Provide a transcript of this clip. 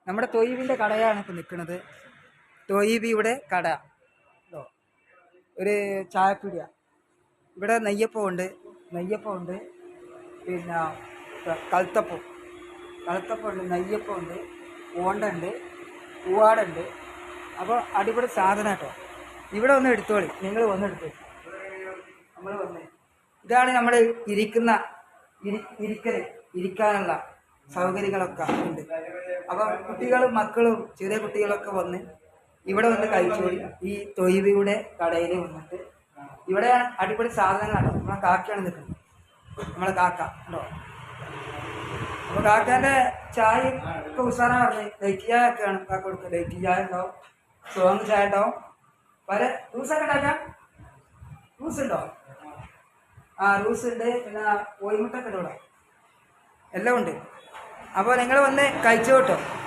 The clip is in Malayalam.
നമ്മുടെ തൊയ്യബിൻ്റെ കടയാണ് ഇപ്പോൾ നിൽക്കുന്നത്. തൊയ്യബിയുടെ കട. ഒരു ചായപ്പീടിയ. ഇവിടെ നെയ്യപ്പമുണ്ട്, പിന്നെ കൽത്തപ്പമുണ്ട്, നെയ്യപ്പമുണ്ട്, ബോണ്ടുണ്ട്, പൂവാടുണ്ട്. അപ്പോൾ അടിപൊളി സാധനം കേട്ടോ. ഇവിടെ ഒന്ന് എടുത്തോളി, നിങ്ങൾ വന്ന് എടുത്തോളി. നമ്മൾ വന്നേ, ഇതാണ് നമ്മൾ ഇരിക്കാനുള്ള സൗകര്യങ്ങളൊക്കെ ഉണ്ട്. അപ്പം കുട്ടികളും മക്കളും ചെറിയ കുട്ടികളൊക്കെ വന്ന് ഇവിടെ വന്ന് കഴിച്ചോളി. ഈ തൊയ്യബിയുടെ കടയിൽ വന്നിട്ട് ഇവിടെ അടിപൊളി സാധനങ്ങളാണ്. നമ്മളെ കാക്കയാണ് നിൽക്കുന്നത്, നമ്മളെ കാക്ക ഉണ്ടോ. അപ്പോൾ കാക്കാൻ്റെ ചായയും ഒക്കെ ഉസാറാണ് പറഞ്ഞത്. ലൈറ്റ് ചായ ഒക്കെയാണ് കാക്ക കൊടുക്കുക. ലൈറ്റ് ചായ ഉണ്ടാവും, സ്ട്രോങ് ചായ ഉണ്ടാവും, പല ജ്യൂസൊക്കെ ഉണ്ടാക്കാം. ജ്യൂസ് ഉണ്ടോ? റൂസ് ഉണ്ട്, പിന്നെ കോഴിമുട്ടൊക്കെ ഉണ്ട്, ഇവിടെ എല്ലാം ഉണ്ട്. അപ്പോൾ നിങ്ങൾ വന്ന് കഴിച്ചു കേട്ടോ.